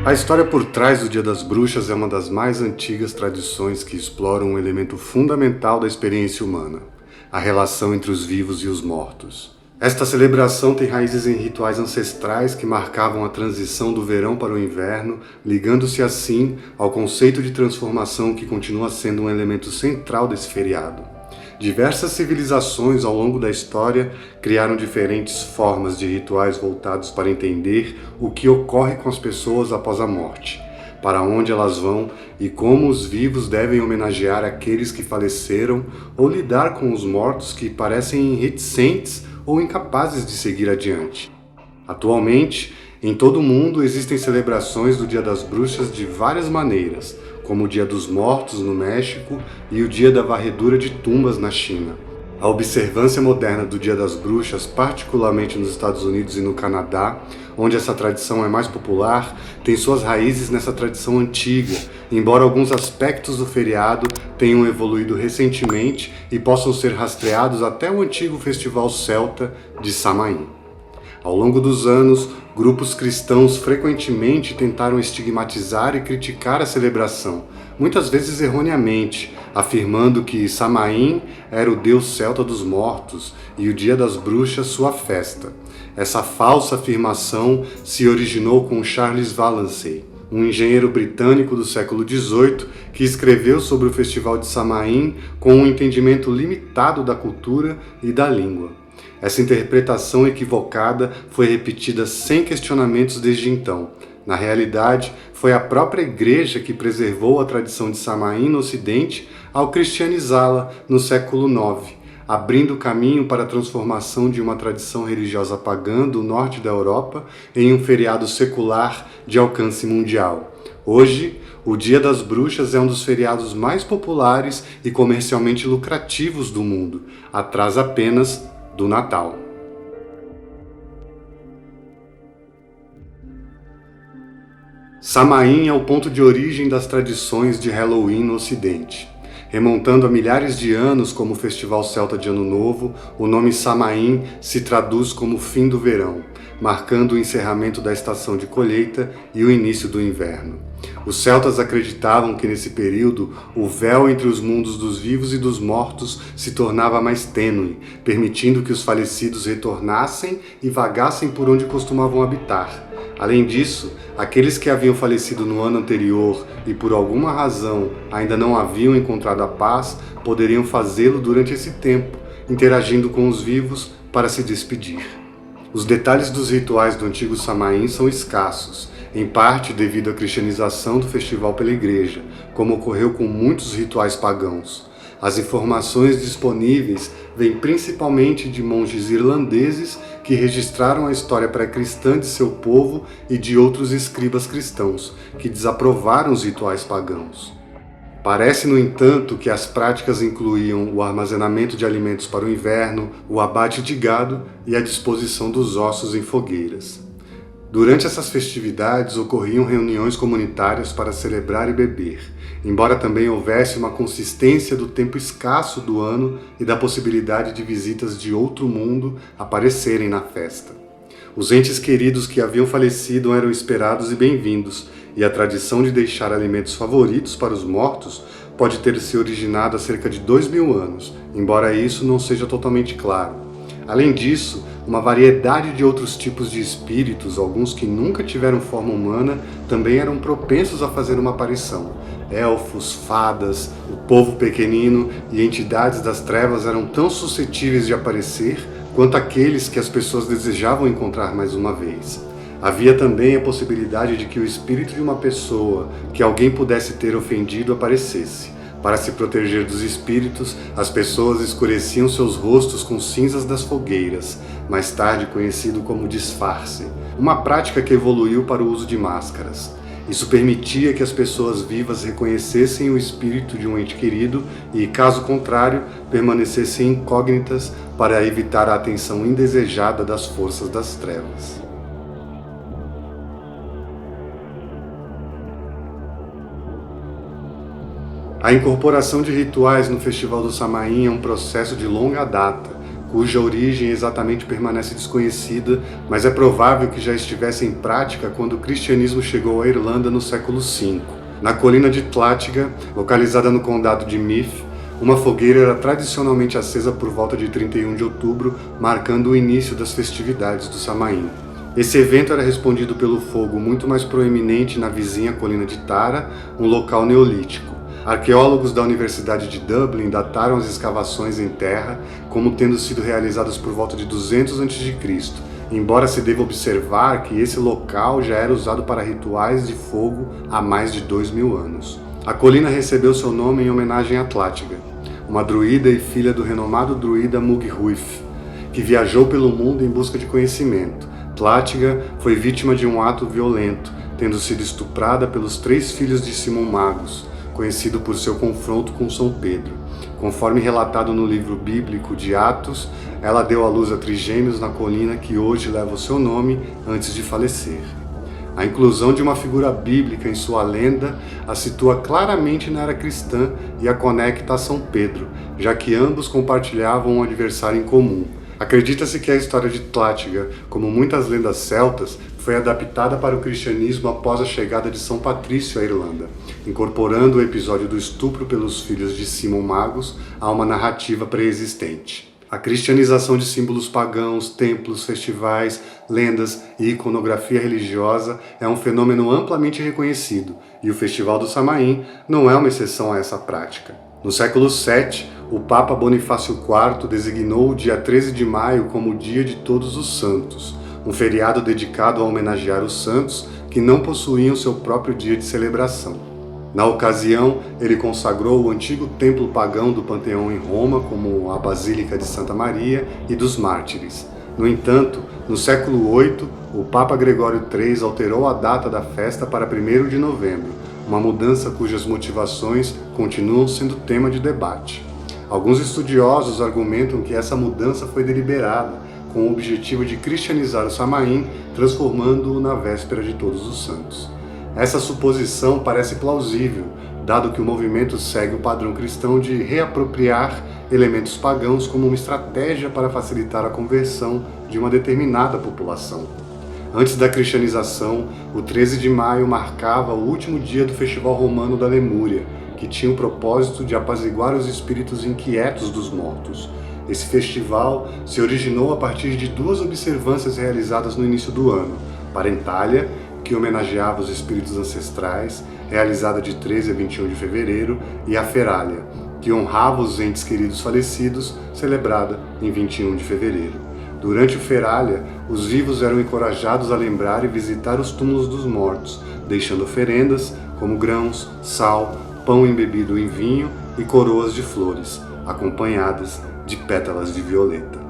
A história por trás do Dia das Bruxas é uma das mais antigas tradições que exploram um elemento fundamental da experiência humana: a relação entre os vivos e os mortos. Esta celebração tem raízes em rituais ancestrais que marcavam a transição do verão para o inverno, ligando-se assim ao conceito de transformação que continua sendo um elemento central desse feriado. Diversas civilizações ao longo da história criaram diferentes formas de rituais voltados para entender o que ocorre com as pessoas após a morte, para onde elas vão e como os vivos devem homenagear aqueles que faleceram ou lidar com os mortos que parecem reticentes ou incapazes de seguir adiante. Atualmente, em todo o mundo existem celebrações do Dia das Bruxas de várias maneiras, como o Dia dos Mortos no México e o Dia da Varredura de Tumbas na China. A observância moderna do Dia das Bruxas, particularmente nos Estados Unidos e no Canadá, onde essa tradição é mais popular, tem suas raízes nessa tradição antiga, embora alguns aspectos do feriado tenham evoluído recentemente e possam ser rastreados até o antigo festival celta de Samain. Ao longo dos anos, grupos cristãos frequentemente tentaram estigmatizar e criticar a celebração, muitas vezes erroneamente, afirmando que Samain era o deus celta dos mortos e o Dia das Bruxas sua festa. Essa falsa afirmação se originou com Charles Vallancey, um engenheiro britânico do século XVIII que escreveu sobre o festival de Samain com um entendimento limitado da cultura e da língua. Essa interpretação equivocada foi repetida sem questionamentos desde então. Na realidade, foi a própria Igreja que preservou a tradição de Samain no Ocidente ao cristianizá-la no século IX, abrindo caminho para a transformação de uma tradição religiosa pagã do norte da Europa em um feriado secular de alcance mundial. Hoje, o Dia das Bruxas é um dos feriados mais populares e comercialmente lucrativos do mundo, atrás apenas do Natal. Samain é o ponto de origem das tradições de Halloween no Ocidente. Remontando a milhares de anos como o Festival Celta de Ano Novo, o nome Samain se traduz como fim do verão, marcando o encerramento da estação de colheita e o início do inverno. Os celtas acreditavam que nesse período o véu entre os mundos dos vivos e dos mortos se tornava mais tênue, permitindo que os falecidos retornassem e vagassem por onde costumavam habitar. Além disso, aqueles que haviam falecido no ano anterior e por alguma razão ainda não haviam encontrado a paz, poderiam fazê-lo durante esse tempo, interagindo com os vivos para se despedir. Os detalhes dos rituais do antigo Samain são escassos, em parte devido à cristianização do festival pela Igreja, como ocorreu com muitos rituais pagãos. As informações disponíveis vêm principalmente de monges irlandeses que registraram a história pré-cristã de seu povo e de outros escribas cristãos, que desaprovaram os rituais pagãos. Parece, no entanto, que as práticas incluíam o armazenamento de alimentos para o inverno, o abate de gado e a disposição dos ossos em fogueiras. Durante essas festividades ocorriam reuniões comunitárias para celebrar e beber, embora também houvesse uma consistência do tempo escasso do ano e da possibilidade de visitas de outro mundo aparecerem na festa. Os entes queridos que haviam falecido eram esperados e bem-vindos, e a tradição de deixar alimentos favoritos para os mortos pode ter se originado há cerca de 2000 anos, embora isso não seja totalmente claro. Além disso, uma variedade de outros tipos de espíritos, alguns que nunca tiveram forma humana, também eram propensos a fazer uma aparição. Elfos, fadas, o povo pequenino e entidades das trevas eram tão suscetíveis de aparecer quanto aqueles que as pessoas desejavam encontrar mais uma vez. Havia também a possibilidade de que o espírito de uma pessoa que alguém pudesse ter ofendido aparecesse. Para se proteger dos espíritos, as pessoas escureciam seus rostos com cinzas das fogueiras, mais tarde conhecido como disfarce, uma prática que evoluiu para o uso de máscaras. Isso permitia que as pessoas vivas reconhecessem o espírito de um ente querido e, caso contrário, permanecessem incógnitas para evitar a atenção indesejada das forças das trevas. A incorporação de rituais no Festival do Samain é um processo de longa data, cuja origem exatamente permanece desconhecida, mas é provável que já estivesse em prática quando o cristianismo chegou à Irlanda no século V. Na colina de Tlátiga, localizada no condado de Meath, uma fogueira era tradicionalmente acesa por volta de 31 de outubro, marcando o início das festividades do Samain. Esse evento era respondido pelo fogo muito mais proeminente na vizinha colina de Tara, um local neolítico. Arqueólogos da Universidade de Dublin dataram as escavações em terra como tendo sido realizadas por volta de 200 a.C., embora se deva observar que esse local já era usado para rituais de fogo há mais de 2000 anos. A colina recebeu seu nome em homenagem a Tlátiga, uma druida e filha do renomado druida Mughuith, que viajou pelo mundo em busca de conhecimento. Tlátiga foi vítima de um ato violento, tendo sido estuprada pelos 3 filhos de Simão Magus, conhecido por seu confronto com São Pedro. Conforme relatado no livro bíblico de Atos, ela deu à luz a trigêmeos na colina que hoje leva o seu nome antes de falecer. A inclusão de uma figura bíblica em sua lenda a situa claramente na era cristã e a conecta a São Pedro, já que ambos compartilhavam um adversário em comum. Acredita-se que a história de Tlátiga, como muitas lendas celtas, foi adaptada para o cristianismo após a chegada de São Patrício à Irlanda, incorporando o episódio do estupro pelos filhos de Simão Magus a uma narrativa pré-existente. A cristianização de símbolos pagãos, templos, festivais, lendas e iconografia religiosa é um fenômeno amplamente reconhecido, e o Festival do Samain não é uma exceção a essa prática. No século VII, o Papa Bonifácio IV designou o dia 13 de maio como o Dia de Todos os Santos, um feriado dedicado a homenagear os santos que não possuíam seu próprio dia de celebração. Na ocasião, ele consagrou o antigo templo pagão do Panteão em Roma, como a Basílica de Santa Maria e dos Mártires. No entanto, no século VIII, o Papa Gregório III alterou a data da festa para 1º de novembro, uma mudança cujas motivações continuam sendo tema de debate. Alguns estudiosos argumentam que essa mudança foi deliberada, com o objetivo de cristianizar o Samain, transformando-o na véspera de Todos os Santos. Essa suposição parece plausível, dado que o movimento segue o padrão cristão de reapropriar elementos pagãos como uma estratégia para facilitar a conversão de uma determinada população. Antes da cristianização, o 13 de maio marcava o último dia do Festival Romano da Lemúria, que tinha o propósito de apaziguar os espíritos inquietos dos mortos. Esse festival se originou a partir de 2 observâncias realizadas no início do ano: Parentália, que homenageava os espíritos ancestrais, realizada de 13 a 21 de fevereiro, e a Ferália, que honrava os entes queridos falecidos, celebrada em 21 de fevereiro. Durante o Ferália, os vivos eram encorajados a lembrar e visitar os túmulos dos mortos, deixando oferendas como grãos, sal, pão embebido em vinho e coroas de flores, acompanhadas de pétalas de violeta.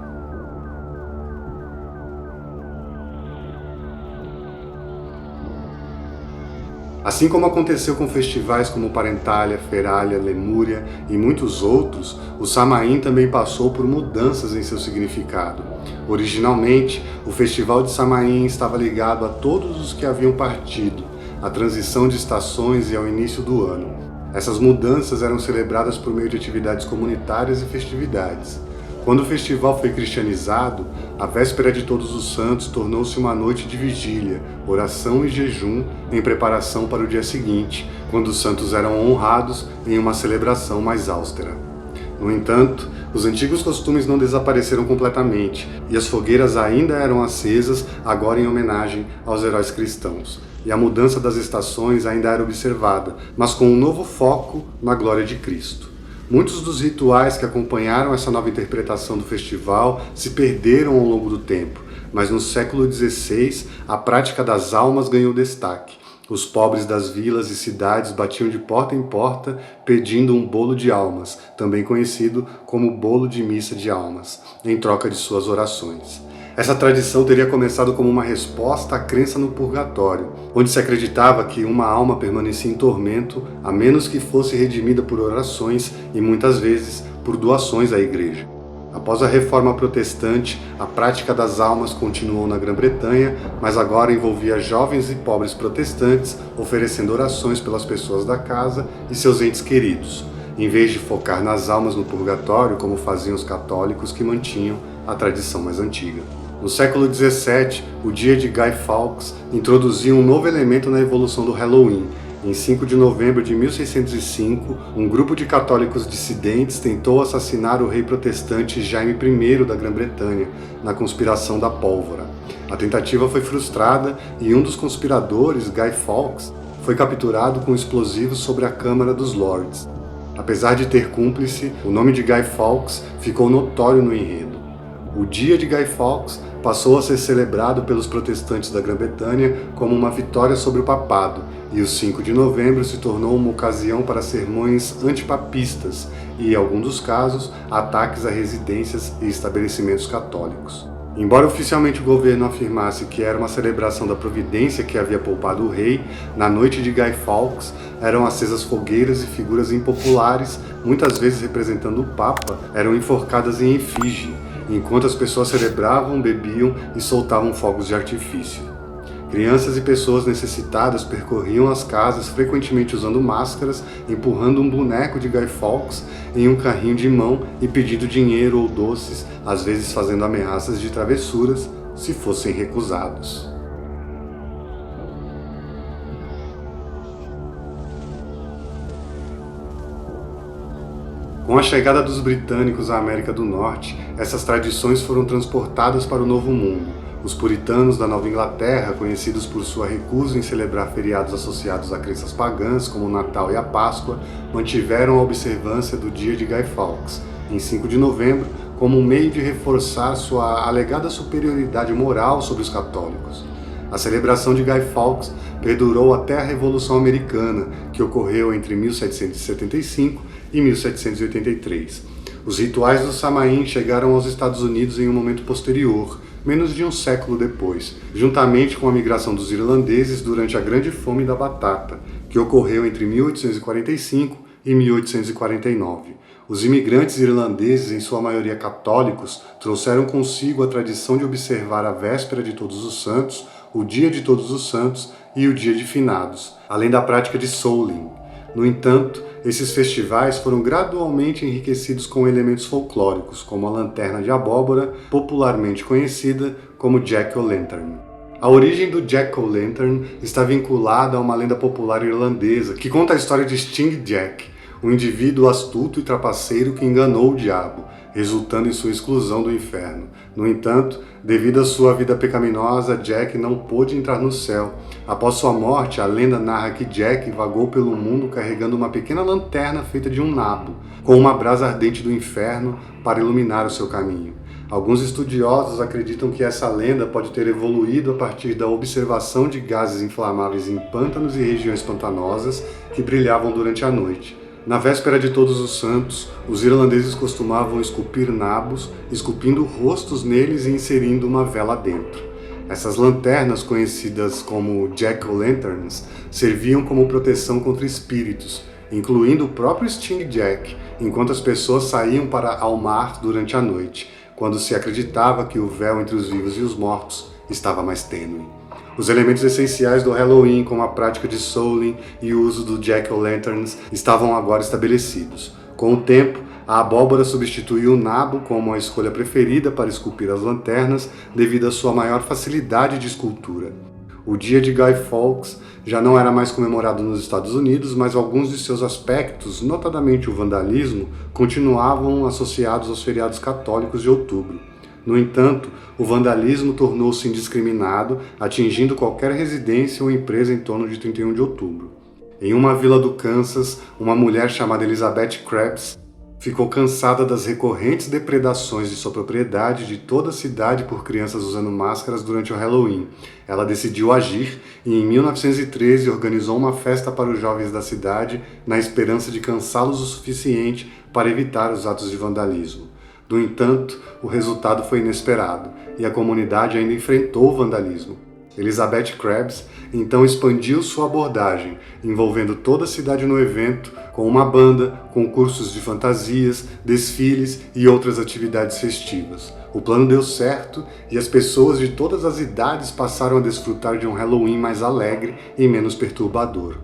Assim como aconteceu com festivais como Parentália, Ferália, Lemúria e muitos outros, o Samain também passou por mudanças em seu significado. Originalmente, o Festival de Samain estava ligado a todos os que haviam partido, à transição de estações e ao início do ano. Essas mudanças eram celebradas por meio de atividades comunitárias e festividades. Quando o festival foi cristianizado, a véspera de Todos os Santos tornou-se uma noite de vigília, oração e jejum em preparação para o dia seguinte, quando os santos eram honrados em uma celebração mais austera. No entanto, os antigos costumes não desapareceram completamente, e as fogueiras ainda eram acesas, agora em homenagem aos heróis cristãos. E a mudança das estações ainda era observada, mas com um novo foco na glória de Cristo. Muitos dos rituais que acompanharam essa nova interpretação do festival se perderam ao longo do tempo, mas no século XVI a prática das almas ganhou destaque. Os pobres das vilas e cidades batiam de porta em porta pedindo um bolo de almas, também conhecido como bolo de missa de almas, em troca de suas orações. Essa tradição teria começado como uma resposta à crença no purgatório, onde se acreditava que uma alma permanecia em tormento a menos que fosse redimida por orações e muitas vezes por doações à igreja. Após a Reforma Protestante, a prática das almas continuou na Grã-Bretanha, mas agora envolvia jovens e pobres protestantes oferecendo orações pelas pessoas da casa e seus entes queridos. em vez de focar nas almas no purgatório, como faziam os católicos que mantinham a tradição mais antiga. No século XVII, o dia de Guy Fawkes introduziu um novo elemento na evolução do Halloween. Em 5 de novembro de 1605, um grupo de católicos dissidentes tentou assassinar o rei protestante Jaime I da Grã-Bretanha, na conspiração da pólvora. A tentativa foi frustrada e um dos conspiradores, Guy Fawkes, foi capturado com explosivos sobre a Câmara dos Lords. Apesar de ter cúmplice, o nome de Guy Fawkes ficou notório no enredo. O dia de Guy Fawkes passou a ser celebrado pelos protestantes da Grã-Bretanha como uma vitória sobre o papado, e o 5 de novembro se tornou uma ocasião para sermões antipapistas e, em alguns dos casos, ataques a residências e estabelecimentos católicos. Embora oficialmente o governo afirmasse que era uma celebração da providência que havia poupado o rei, na noite de Guy Fawkes eram acesas fogueiras e figuras impopulares, muitas vezes representando o Papa, eram enforcadas em efígie, enquanto as pessoas celebravam, bebiam e soltavam fogos de artifício. Crianças e pessoas necessitadas percorriam as casas, frequentemente usando máscaras, empurrando um boneco de Guy Fawkes em um carrinho de mão e pedindo dinheiro ou doces, às vezes fazendo ameaças de travessuras se fossem recusados. Com a chegada dos britânicos à América do Norte, essas tradições foram transportadas para o Novo Mundo. Os puritanos da Nova Inglaterra, conhecidos por sua recusa em celebrar feriados associados a crenças pagãs, como o Natal e a Páscoa, mantiveram a observância do dia de Guy Fawkes, em 5 de novembro, como um meio de reforçar sua alegada superioridade moral sobre os católicos. A celebração de Guy Fawkes perdurou até a Revolução Americana, que ocorreu entre 1775 e 1783. Os rituais do Samaim chegaram aos Estados Unidos em um momento posterior, menos de um século depois, juntamente com a migração dos irlandeses durante a Grande Fome da Batata, que ocorreu entre 1845 e 1849. Os imigrantes irlandeses, em sua maioria católicos, trouxeram consigo a tradição de observar a véspera de Todos os Santos, o Dia de Todos os Santos e o Dia de Finados, além da prática de Samhain. No entanto, esses festivais foram gradualmente enriquecidos com elementos folclóricos, como a lanterna de abóbora, popularmente conhecida como Jack-o'-lantern. A origem do Jack-o'-lantern está vinculada a uma lenda popular irlandesa que conta a história de Sting Jack, um indivíduo astuto e trapaceiro que enganou o diabo, resultando em sua exclusão do inferno. No entanto, devido à sua vida pecaminosa, Jack não pôde entrar no céu. Após sua morte, a lenda narra que Jack vagou pelo mundo carregando uma pequena lanterna feita de um nabo, com uma brasa ardente do inferno para iluminar o seu caminho. Alguns estudiosos acreditam que essa lenda pode ter evoluído a partir da observação de gases inflamáveis em pântanos e regiões pantanosas que brilhavam durante a noite. Na véspera de Todos os Santos, os irlandeses costumavam esculpir nabos, esculpindo rostos neles e inserindo uma vela dentro. Essas lanternas, conhecidas como Jack-o'-lanterns, serviam como proteção contra espíritos, incluindo o próprio Sting Jack, enquanto as pessoas saíam para ao mar durante a noite, quando se acreditava que o véu entre os vivos e os mortos estava mais tênue. Os elementos essenciais do Halloween, como a prática de Samhain e o uso do Jack-o'-lanterns, estavam agora estabelecidos. Com o tempo, a abóbora substituiu o nabo como a escolha preferida para esculpir as lanternas devido à sua maior facilidade de escultura. O dia de Guy Fawkes já não era mais comemorado nos Estados Unidos, mas alguns de seus aspectos, notadamente o vandalismo, continuavam associados aos feriados católicos de outubro. No entanto, o vandalismo tornou-se indiscriminado, atingindo qualquer residência ou empresa em torno de 31 de outubro. Em uma vila do Kansas, uma mulher chamada Elizabeth Krebs ficou cansada das recorrentes depredações de sua propriedade de toda a cidade por crianças usando máscaras durante o Halloween. Ela decidiu agir e, em 1913, organizou uma festa para os jovens da cidade na esperança de cansá-los o suficiente para evitar os atos de vandalismo. No entanto, o resultado foi inesperado e a comunidade ainda enfrentou o vandalismo. Elizabeth Krebs então expandiu sua abordagem, envolvendo toda a cidade no evento, com uma banda, concursos de fantasias, desfiles e outras atividades festivas. O plano deu certo e as pessoas de todas as idades passaram a desfrutar de um Halloween mais alegre e menos perturbador.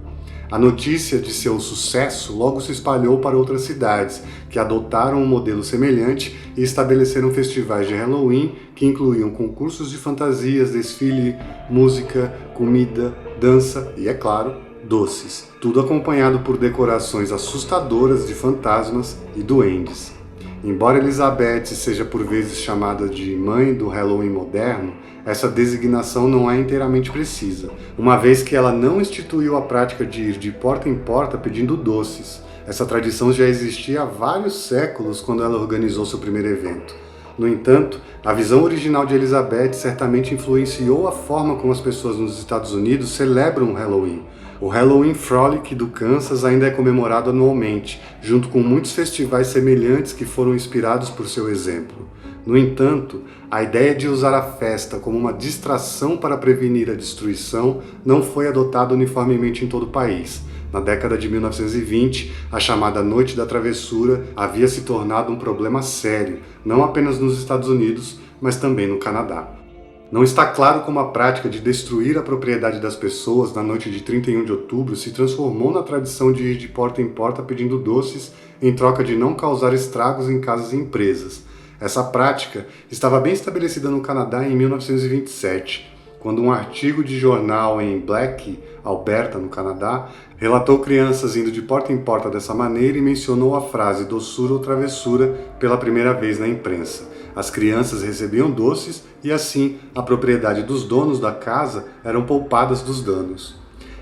A notícia de seu sucesso logo se espalhou para outras cidades, que adotaram um modelo semelhante e estabeleceram festivais de Halloween que incluíam concursos de fantasias, desfile, música, comida, dança e, é claro, doces. Tudo acompanhado por decorações assustadoras de fantasmas e duendes. Embora Elizabeth seja por vezes chamada de mãe do Halloween moderno, essa designação não é inteiramente precisa, uma vez que ela não instituiu a prática de ir de porta em porta pedindo doces. Essa tradição já existia há vários séculos quando ela organizou seu primeiro evento. No entanto, a visão original de Elizabeth certamente influenciou a forma como as pessoas nos Estados Unidos celebram o Halloween. O Halloween Frolic do Kansas ainda é comemorado anualmente, junto com muitos festivais semelhantes que foram inspirados por seu exemplo. No entanto, a ideia de usar a festa como uma distração para prevenir a destruição não foi adotada uniformemente em todo o país. Na década de 1920, a chamada Noite da Travessura havia se tornado um problema sério, não apenas nos Estados Unidos, mas também no Canadá. Não está claro como a prática de destruir a propriedade das pessoas na noite de 31 de outubro se transformou na tradição de ir de porta em porta pedindo doces em troca de não causar estragos em casas e empresas. Essa prática estava bem estabelecida no Canadá em 1927, quando um artigo de jornal em Black, Alberta, no Canadá, relatou crianças indo de porta em porta dessa maneira e mencionou a frase doçura ou travessura pela primeira vez na imprensa. As crianças recebiam doces e assim a propriedade dos donos da casa eram poupadas dos danos.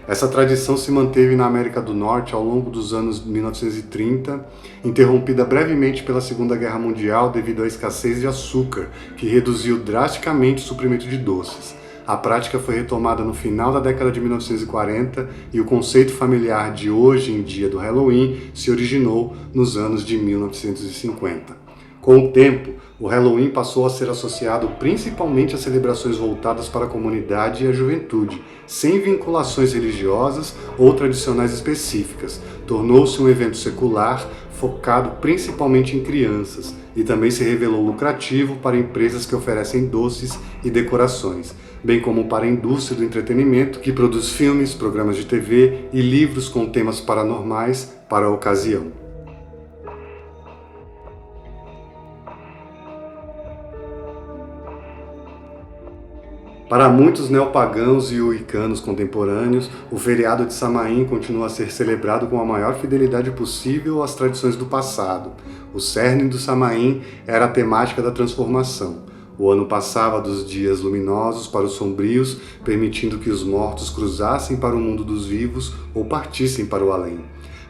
Essa tradição se manteve na América do Norte ao longo dos anos 1930, interrompida brevemente pela Segunda Guerra Mundial devido à escassez de açúcar, que reduziu drasticamente o suprimento de doces. A prática foi retomada no final da década de 1940 e o conceito familiar de hoje em dia do Halloween se originou nos anos de 1950. Com o tempo, o Halloween passou a ser associado principalmente a celebrações voltadas para a comunidade e a juventude, sem vinculações religiosas ou tradicionais específicas. Tornou-se um evento secular focado principalmente em crianças e também se revelou lucrativo para empresas que oferecem doces e decorações, bem como para a indústria do entretenimento que produz filmes, programas de TV e livros com temas paranormais para a ocasião. Para muitos neopagãos e wiccanos contemporâneos, o feriado de Samain continua a ser celebrado com a maior fidelidade possível às tradições do passado. O cerne do Samain era a temática da transformação. O ano passava dos dias luminosos para os sombrios, permitindo que os mortos cruzassem para o mundo dos vivos ou partissem para o além.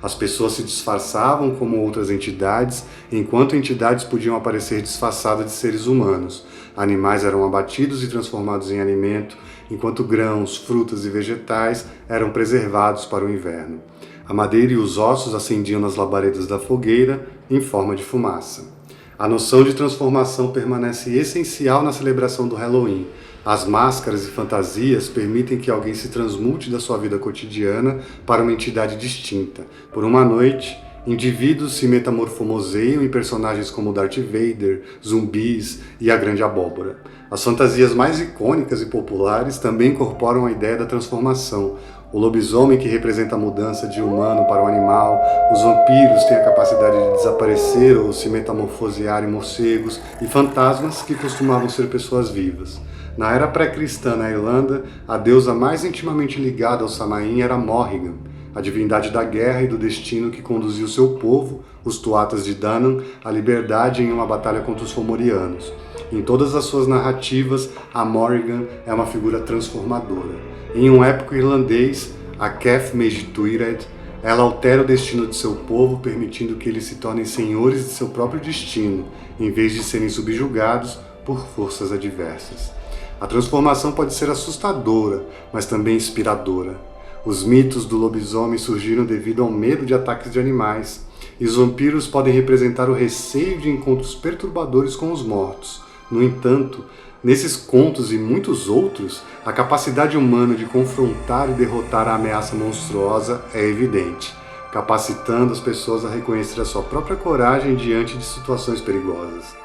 As pessoas se disfarçavam como outras entidades, enquanto entidades podiam aparecer disfarçadas de seres humanos. Animais eram abatidos e transformados em alimento, enquanto grãos, frutas e vegetais eram preservados para o inverno. A madeira e os ossos acendiam nas labaredas da fogueira em forma de fumaça. A noção de transformação permanece essencial na celebração do Halloween. As máscaras e fantasias permitem que alguém se transmute da sua vida cotidiana para uma entidade distinta. Por uma noite, indivíduos se metamorfoseiam em personagens como Darth Vader, zumbis e a Grande Abóbora. As fantasias mais icônicas e populares também incorporam a ideia da transformação. O lobisomem, que representa a mudança de humano para o animal, os vampiros têm a capacidade de desaparecer ou se metamorfosear em morcegos, e fantasmas, que costumavam ser pessoas vivas. Na era pré-cristã na Irlanda, a deusa mais intimamente ligada ao Samain era Morrigan, a divindade da guerra e do destino que conduziu seu povo, os Tuatas de Danann, à liberdade em uma batalha contra os Fomorianos. Em todas as suas narrativas, a Morrigan é uma figura transformadora. Em um épico irlandês, a Cath Maige Tuired, ela altera o destino de seu povo, permitindo que eles se tornem senhores de seu próprio destino, em vez de serem subjugados por forças adversas. A transformação pode ser assustadora, mas também inspiradora. Os mitos do lobisomem surgiram devido ao medo de ataques de animais, e os vampiros podem representar o receio de encontros perturbadores com os mortos. No entanto, nesses contos e muitos outros, a capacidade humana de confrontar e derrotar a ameaça monstruosa é evidente, capacitando as pessoas a reconhecer a sua própria coragem diante de situações perigosas.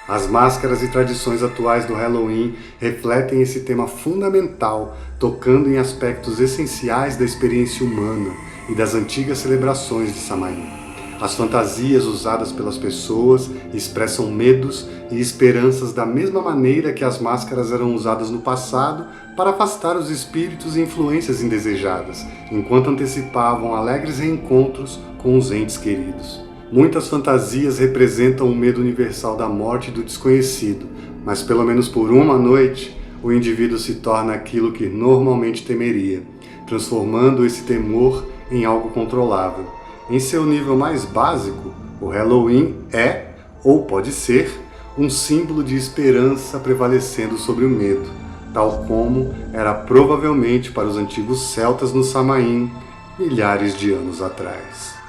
As máscaras e tradições atuais do Halloween refletem esse tema fundamental, tocando em aspectos essenciais da experiência humana e das antigas celebrações de Samaim. As fantasias usadas pelas pessoas expressam medos e esperanças da mesma maneira que as máscaras eram usadas no passado para afastar os espíritos e influências indesejadas, enquanto antecipavam alegres reencontros com os entes queridos. Muitas fantasias representam o medo universal da morte e do desconhecido, mas pelo menos por uma noite, o indivíduo se torna aquilo que normalmente temeria, transformando esse temor em algo controlável. Em seu nível mais básico, o Halloween é, ou pode ser, um símbolo de esperança prevalecendo sobre o medo, tal como era provavelmente para os antigos celtas no Samaim, milhares de anos atrás.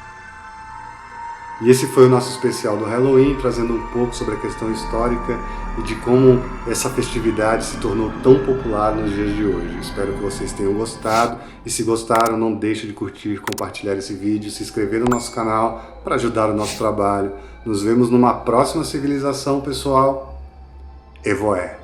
E esse foi o nosso especial do Halloween, trazendo um pouco sobre a questão histórica e de como essa festividade se tornou tão popular nos dias de hoje. Espero que vocês tenham gostado, e se gostaram, não deixe de curtir, compartilhar esse vídeo, se inscrever no nosso canal para ajudar o nosso trabalho. Nos vemos numa próxima civilização, pessoal. Evoé!